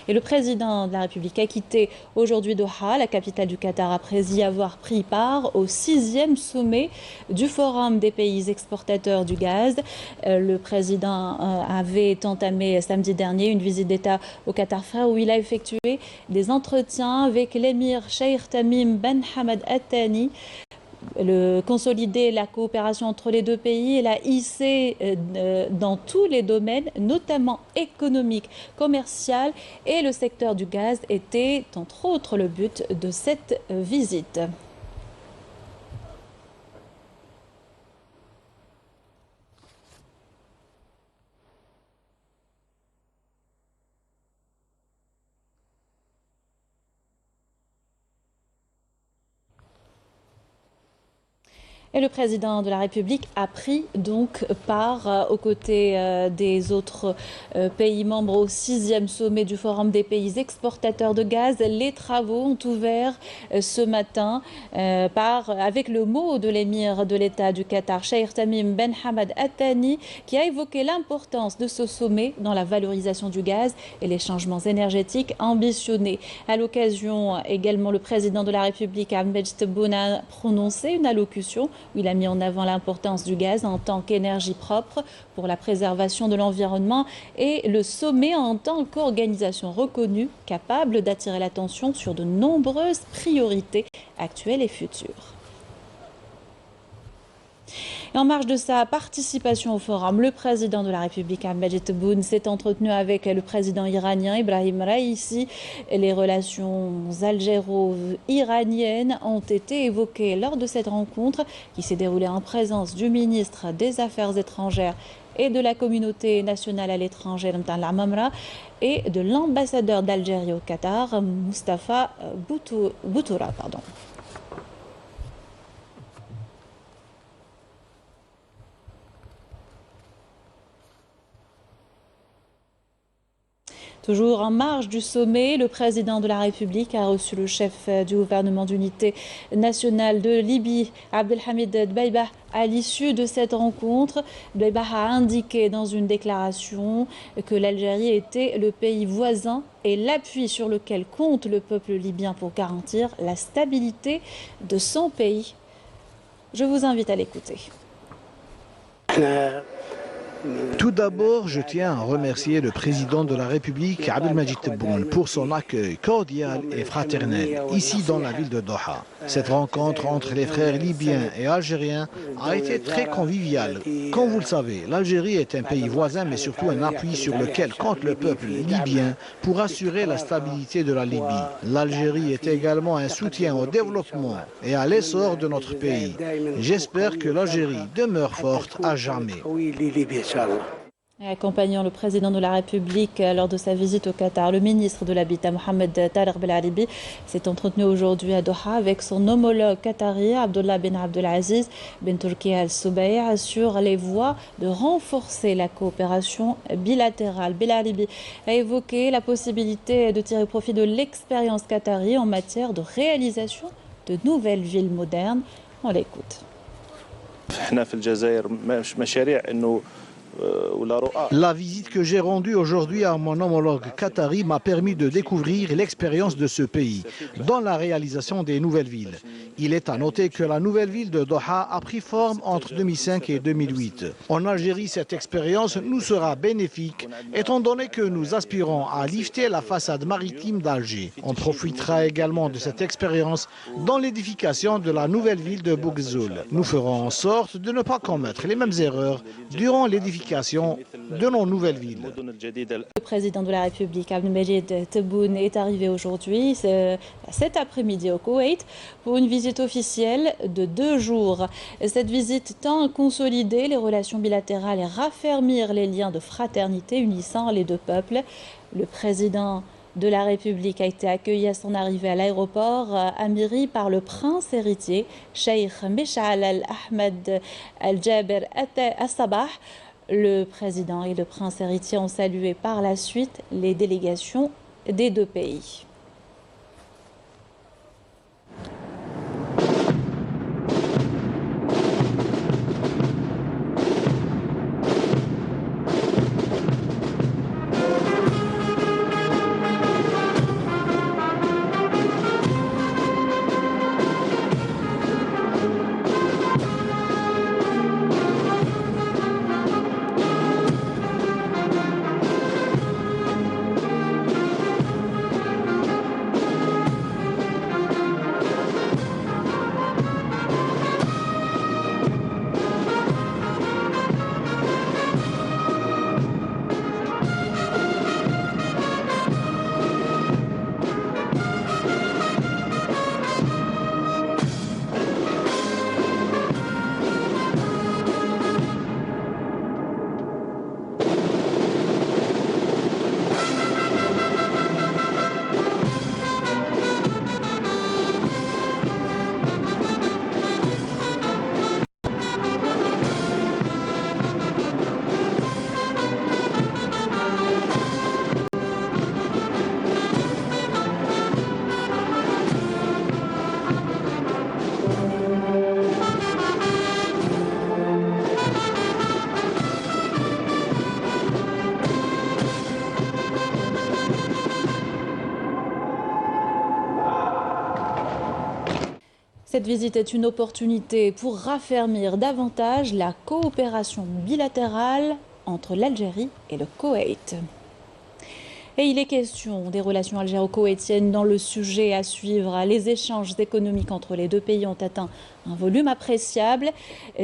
Et le président de la République a quitté aujourd'hui Doha, la capitale du Qatar, après y avoir pris part au 6e sommet du Forum des pays exportateurs du gaz. Le président avait entamé samedi dernier une visite d'État au Qatar frère où il a effectué des entretiens avec l'émir Sheikh Tamim Ben Hamad Al Thani. Consolider la coopération entre les deux pays et la hisser dans tous les domaines, notamment économique, commercial, et le secteur du gaz était entre autres le but de cette visite. Et le président de la République a pris donc part aux côtés des autres pays membres au 6e sommet du Forum des pays exportateurs de gaz. Les travaux ont ouvert ce matin avec le mot de l'émir de l'État du Qatar, Sheikh Tamim Ben Hamad Al Thani, qui a évoqué l'importance de ce sommet dans la valorisation du gaz et les changements énergétiques ambitionnés. À l'occasion également, le président de la République, Abdelmajid Tebboune, a prononcé une allocution où il a mis en avant l'importance du gaz en tant qu'énergie propre pour la préservation de l'environnement et le sommet en tant qu'organisation reconnue capable d'attirer l'attention sur de nombreuses priorités actuelles et futures. Et en marge de sa participation au forum, le président de la République, Abdelmajid Tebboune, s'est entretenu avec le président iranien Ibrahim Raïssi. Les relations algéro-iraniennes ont été évoquées lors de cette rencontre qui s'est déroulée en présence du ministre des Affaires étrangères et de la communauté nationale à l'étranger, Mtala Mamra, et de l'ambassadeur d'Algérie au Qatar, Mustafa Boutoura. Toujours en marge du sommet, le président de la République a reçu le chef du gouvernement d'unité nationale de Libye, Abdelhamid Dbeibah. À l'issue de cette rencontre, Dbeibah a indiqué dans une déclaration que l'Algérie était le pays voisin et l'appui sur lequel compte le peuple libyen pour garantir la stabilité de son pays. Je vous invite à l'écouter. Tout d'abord, je tiens à remercier le président de la République, Abdelmajid Tebboune, pour son accueil cordial et fraternel ici dans la ville de Doha. Cette rencontre entre les frères libyens et algériens a été très conviviale. Comme vous le savez, l'Algérie est un pays voisin, mais surtout un appui sur lequel compte le peuple libyen pour assurer la stabilité de la Libye. L'Algérie est également un soutien au développement et à l'essor de notre pays. J'espère que l'Algérie demeure forte à jamais. Accompagnant le président de la République lors de sa visite au Qatar, le ministre de l'Habitat, Mohamed Tariq Belaribi, s'est entretenu aujourd'hui à Doha avec son homologue qatari, Abdullah Ben Abdelaziz Ben Turki Al Soubaï, sur les voies de renforcer la coopération bilatérale. Belaribi a évoqué la possibilité de tirer profit de l'expérience qatari en matière de réalisation de nouvelles villes modernes. On l'écoute. La visite que j'ai rendue aujourd'hui à mon homologue qatari m'a permis de découvrir l'expérience de ce pays dans la réalisation des nouvelles villes. Il est à noter que la nouvelle ville de Doha a pris forme entre 2005 et 2008. En Algérie, cette expérience nous sera bénéfique étant donné que nous aspirons à lifter la façade maritime d'Alger. On profitera également de cette expérience dans l'édification de la nouvelle ville de Bougzoul. Nous ferons en sorte de ne pas commettre les mêmes erreurs durant l'édification de nos nouvelles villes. Le président de la République, Abdelmajid Tebboune, est arrivé aujourd'hui, cet après-midi au Koweït, pour une visite officielle de 2 jours. Cette visite tend à consolider les relations bilatérales et raffermir les liens de fraternité unissant les deux peuples. Le président de la République a été accueilli à son arrivée à l'aéroport Amiri par le prince héritier, Cheikh Meshal Al-Ahmed Al-Jaber Al-Sabah. Le président et le prince héritier ont salué par la suite les délégations des deux pays. Cette visite est une opportunité pour raffermir davantage la coopération bilatérale entre l'Algérie et le Koweït. Et il est question des relations algéro-koweïtiennes dans le sujet à suivre. Les échanges économiques entre les deux pays ont atteint un volume appréciable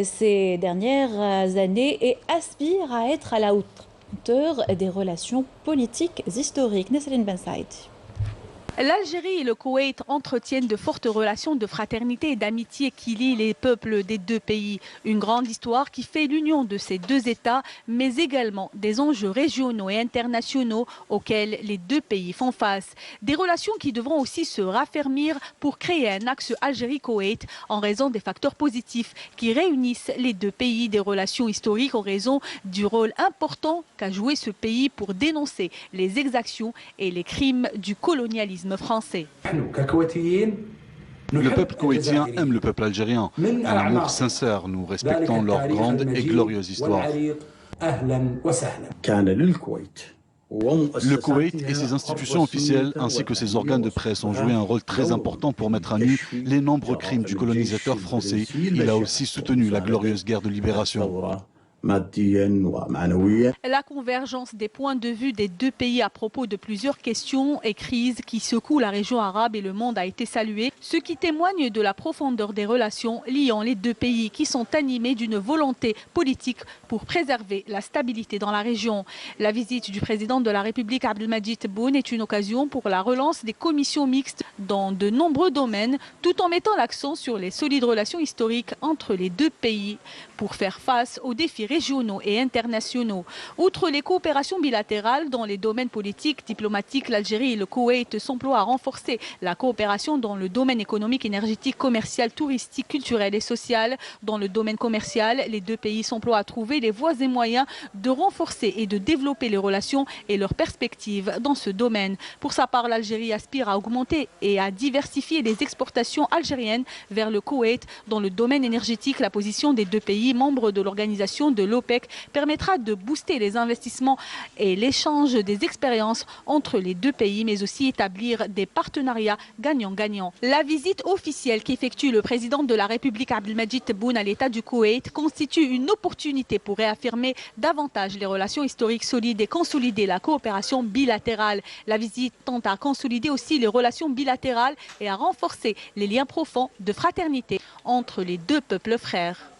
ces dernières années et aspirent à être à la hauteur des relations politiques historiques. Nesrine Ben Saïd. L'Algérie et le Koweït entretiennent de fortes relations de fraternité et d'amitié qui lient les peuples des deux pays. Une grande histoire qui fait l'union de ces deux États, mais également des enjeux régionaux et internationaux auxquels les deux pays font face. Des relations qui devront aussi se raffermir pour créer un axe Algérie-Koweït en raison des facteurs positifs qui réunissent les deux pays, des relations historiques en raison du rôle important qu'a joué ce pays pour dénoncer les exactions et les crimes du colonialisme français. Le peuple koweïtien aime le peuple algérien. Un amour sincère. Nous respectons leur grande et glorieuse histoire. Le Koweït et ses institutions officielles ainsi que ses organes de presse ont joué un rôle très important pour mettre à nu les nombreux crimes du colonisateur français. Il a aussi soutenu la glorieuse guerre de libération. La convergence des points de vue des deux pays à propos de plusieurs questions et crises qui secouent la région arabe et le monde a été saluée, ce qui témoigne de la profondeur des relations liant les deux pays qui sont animés d'une volonté politique pour préserver la stabilité dans la région. La visite du président de la République Abdelmadjid Tebboune est une occasion pour la relance des commissions mixtes dans de nombreux domaines, tout en mettant l'accent sur les solides relations historiques entre les deux pays pour faire face aux défis régionaux et internationaux. Outre les coopérations bilatérales dans les domaines politiques, diplomatiques, l'Algérie et le Koweït s'emploient à renforcer la coopération dans le domaine économique, énergétique, commercial, touristique, culturel et social. Dans le domaine commercial, les deux pays s'emploient à trouver les voies et moyens de renforcer et de développer les relations et leurs perspectives dans ce domaine. Pour sa part, l'Algérie aspire à augmenter et à diversifier les exportations algériennes vers le Koweït. Dans le domaine énergétique, la position des deux pays membres de l'organisation de l'OPEC permettra de booster les investissements et l'échange des expériences entre les deux pays, mais aussi établir des partenariats gagnant-gagnant. La visite officielle qu'effectue le président de la République Abdelmadjid Tebboune à l'État du Koweït constitue une opportunité pour réaffirmer davantage les relations historiques solides et consolider la coopération bilatérale. La visite tente à consolider aussi les relations bilatérales et à renforcer les liens profonds de fraternité entre les deux peuples frères.